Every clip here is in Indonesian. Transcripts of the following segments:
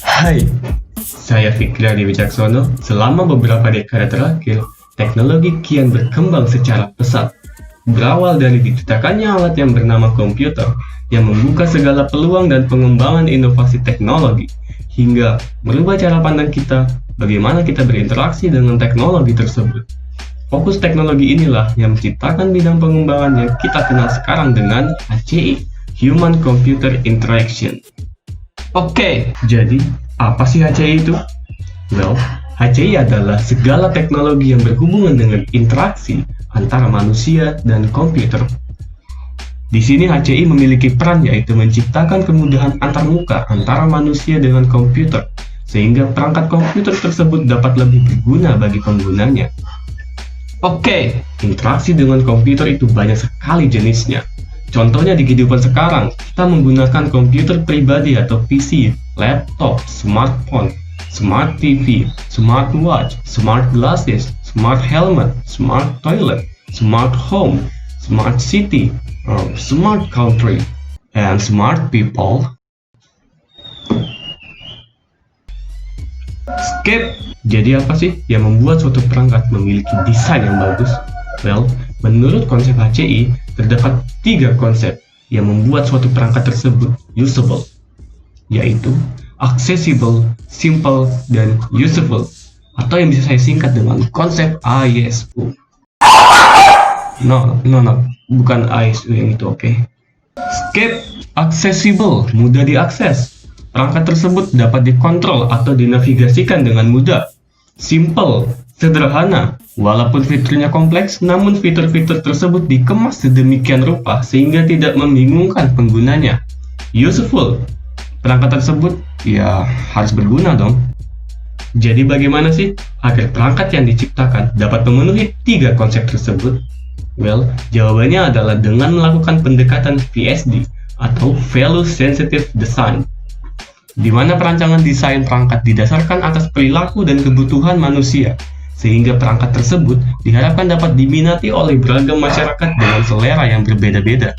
Hai, saya Fikri Adi Wicaksono. Selama beberapa dekade terakhir, teknologi kian berkembang secara pesat. Berawal dari diciptakannya alat yang bernama komputer, yang membuka segala peluang dan pengembangan inovasi teknologi, hingga merubah cara pandang kita bagaimana kita berinteraksi dengan teknologi tersebut. Fokus teknologi inilah yang menciptakan bidang pengembangan yang kita kenal sekarang dengan HCI, Human Computer Interaction. Oke, jadi apa sih HCI itu? Well, HCI adalah segala teknologi yang berhubungan dengan interaksi antara manusia dan komputer. Di sini HCI memiliki peran yaitu menciptakan kemudahan antarmuka antara manusia dengan komputer, sehingga perangkat komputer tersebut dapat lebih berguna bagi penggunanya. Oke, interaksi dengan komputer itu banyak sekali jenisnya. Contohnya di kehidupan sekarang, kita menggunakan komputer pribadi atau PC, laptop, smartphone, smart TV, smartwatch, smart glasses, smart helmet, smart toilet, smart home, smart city, smart country, and smart people. Skip. Jadi apa sih yang membuat suatu perangkat memiliki desain yang bagus? Well, menurut konsep HCI, terdapat 3 konsep yang membuat suatu perangkat tersebut usable, yaitu accessible, simple, dan useful, atau yang bisa saya singkat dengan konsep AISU. No, bukan AISU yang itu, oke? Skip. Accessible, mudah diakses. Perangkat tersebut dapat dikontrol atau dinavigasikan dengan mudah. Simple, sederhana. Walaupun fiturnya kompleks, namun fitur-fitur tersebut dikemas sedemikian rupa sehingga tidak membingungkan penggunanya. Useful, perangkat tersebut ya harus berguna dong. Jadi bagaimana sih agar perangkat yang diciptakan dapat memenuhi 3 konsep tersebut? Well, jawabannya adalah dengan melakukan pendekatan VSD atau Value Sensitive Design, di mana perancangan desain perangkat didasarkan atas perilaku dan kebutuhan manusia, sehingga perangkat tersebut diharapkan dapat diminati oleh beragam masyarakat dengan selera yang berbeda-beda.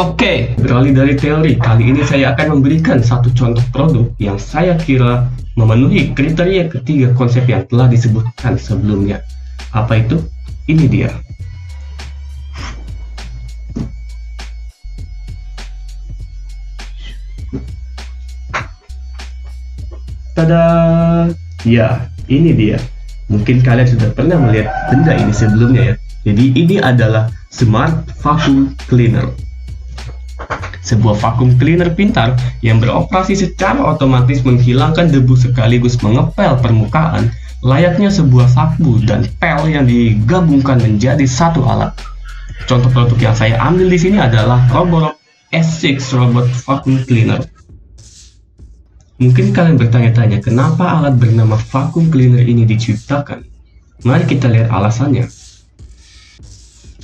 Oke, beralih dari teori, kali ini saya akan memberikan satu contoh produk yang saya kira memenuhi kriteria ketiga konsep yang telah disebutkan sebelumnya. Apa itu? Ini dia. Tada! Ya, ini dia. Mungkin kalian sudah pernah melihat benda ini sebelumnya ya. Jadi ini adalah Smart Vacuum Cleaner. Sebuah vacuum cleaner pintar yang beroperasi secara otomatis menghilangkan debu sekaligus mengepel permukaan layaknya sebuah sapu dan pel yang digabungkan menjadi satu alat. Contoh produk yang saya ambil di sini adalah Roborock S6 Robot Vacuum Cleaner. Mungkin kalian bertanya-tanya kenapa alat bernama vacuum cleaner ini diciptakan. Mari kita lihat alasannya.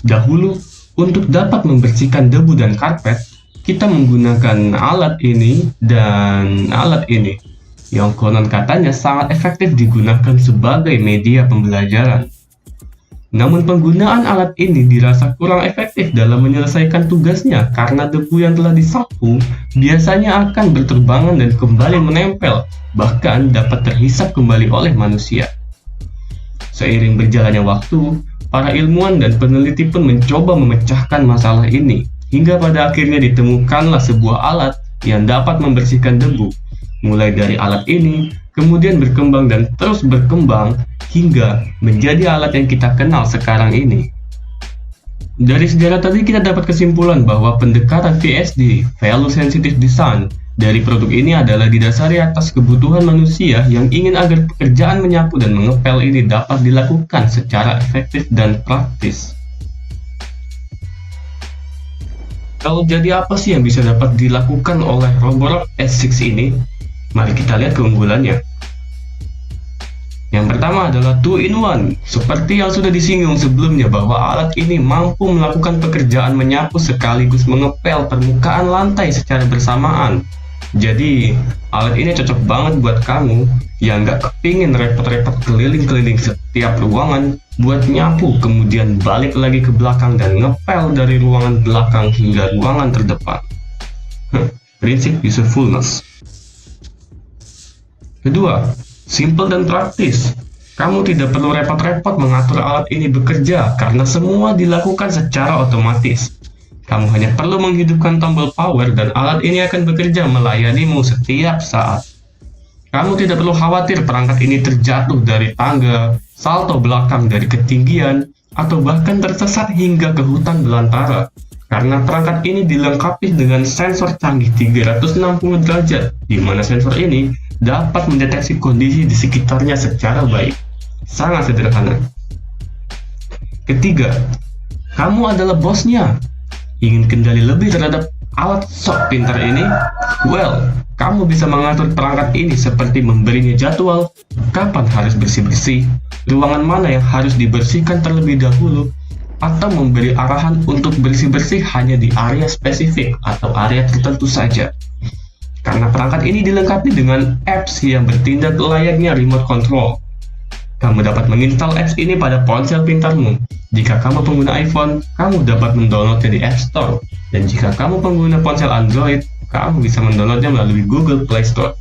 Dahulu, untuk dapat membersihkan debu dan karpet, kita menggunakan alat ini dan alat ini, yang konon katanya sangat efektif digunakan sebagai media pembelajaran. Namun penggunaan alat ini dirasa kurang efektif dalam menyelesaikan tugasnya karena debu yang telah disapu biasanya akan berterbangan dan kembali menempel, bahkan dapat terhisap kembali oleh manusia. Seiring berjalannya waktu, para ilmuwan dan peneliti pun mencoba memecahkan masalah ini, hingga pada akhirnya ditemukanlah sebuah alat yang dapat membersihkan debu. Mulai dari alat ini, kemudian berkembang dan terus berkembang, hingga menjadi alat yang kita kenal sekarang ini. Dari sejarah tadi kita dapat kesimpulan bahwa pendekatan VSD, Value Sensitive Design, dari produk ini adalah didasari atas kebutuhan manusia yang ingin agar pekerjaan menyapu dan mengepel ini dapat dilakukan secara efektif dan praktis. Kalau jadi apa sih yang bisa dapat dilakukan oleh Roborock S6 ini? Mari kita lihat keunggulannya. Yang pertama adalah 2-in-1. Seperti yang sudah disinggung sebelumnya bahwa alat ini mampu melakukan pekerjaan menyapu sekaligus mengepel permukaan lantai secara bersamaan. Jadi, alat ini cocok banget buat kamu yang nggak kepingin repot-repot keliling-keliling setiap ruangan buat nyapu, kemudian balik lagi ke belakang dan ngepel dari ruangan belakang hingga ruangan terdepan. Prinsip usefulness. Kedua, simple dan praktis. Kamu tidak perlu repot-repot mengatur alat ini bekerja karena semua dilakukan secara otomatis. Kamu hanya perlu menghidupkan tombol power dan alat ini akan bekerja melayanimu setiap saat. Kamu tidak perlu khawatir perangkat ini terjatuh dari tangga, salto belakang dari ketinggian, atau bahkan tersesat hingga ke hutan belantara. Karena perangkat ini dilengkapi dengan sensor canggih 360 derajat, di mana sensor ini dapat mendeteksi kondisi di sekitarnya secara baik. Sangat sederhana. Ketiga, kamu adalah bosnya. Ingin kendali lebih terhadap alat sok pintar ini? Well, kamu bisa mengatur perangkat ini seperti memberinya jadwal, kapan harus bersih-bersih, ruangan mana yang harus dibersihkan terlebih dahulu, atau memberi arahan untuk bersih-bersih hanya di area spesifik atau area tertentu saja. Karena perangkat ini dilengkapi dengan apps yang bertindak layaknya remote control. Kamu dapat menginstal apps ini pada ponsel pintarmu. Jika kamu pengguna iPhone, kamu dapat mendownloadnya di App Store. Dan jika kamu pengguna ponsel Android, kamu bisa mendownloadnya melalui Google Play Store.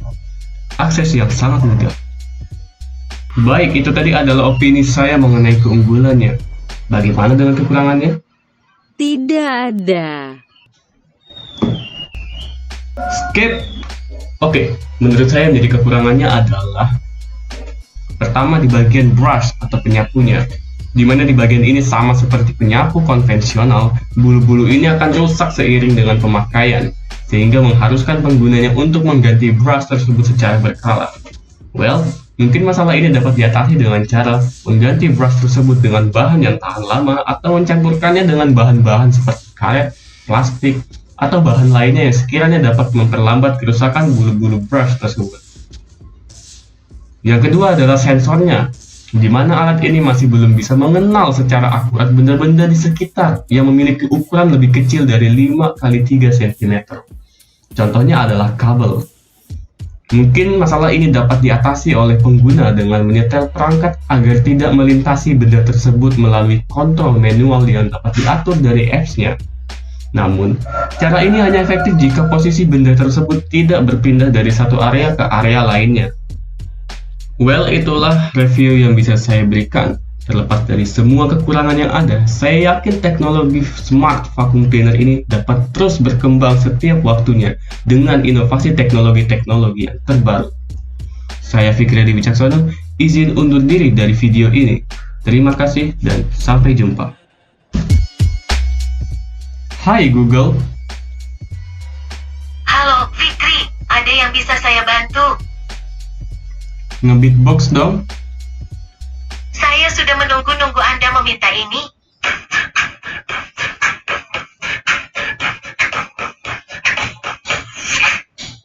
Akses yang sangat mudah. Baik, itu tadi adalah opini saya mengenai keunggulannya. Bagaimana dengan kekurangannya? Tidak ada. Skip. Oke, menurut saya menjadi kekurangannya adalah pertama di bagian brush atau penyapunya, di mana di bagian ini sama seperti penyapu konvensional, bulu-bulu ini akan rusak seiring dengan pemakaian, sehingga mengharuskan penggunanya untuk mengganti brush tersebut secara berkala. Well, mungkin masalah ini dapat diatasi dengan cara mengganti brush tersebut dengan bahan yang tahan lama atau mencampurkannya dengan bahan-bahan seperti karet, plastik, atau bahan lainnya yang sekiranya dapat memperlambat kerusakan bulu-bulu brush tersebut. Yang kedua adalah sensornya, di mana alat ini masih belum bisa mengenal secara akurat benda-benda di sekitar yang memiliki ukuran lebih kecil dari 5 x 3 cm. Contohnya adalah kabel. Mungkin masalah ini dapat diatasi oleh pengguna dengan menyetel perangkat agar tidak melintasi benda tersebut melalui kontrol manual yang dapat diatur dari apps-nya. Namun, cara ini hanya efektif jika posisi benda tersebut tidak berpindah dari satu area ke area lainnya. Well, itulah review yang bisa saya berikan. Terlepas dari semua kekurangan yang ada, saya yakin teknologi smart vacuum cleaner ini dapat terus berkembang setiap waktunya dengan inovasi teknologi-teknologi yang terbaru. Saya Fikri Adi Wicaksono, izin undur diri dari video ini. Terima kasih dan sampai jumpa. Hai Google. Halo, Fikri. Ada yang bisa saya bantu? Nge-beatbox dong. Saya sudah menunggu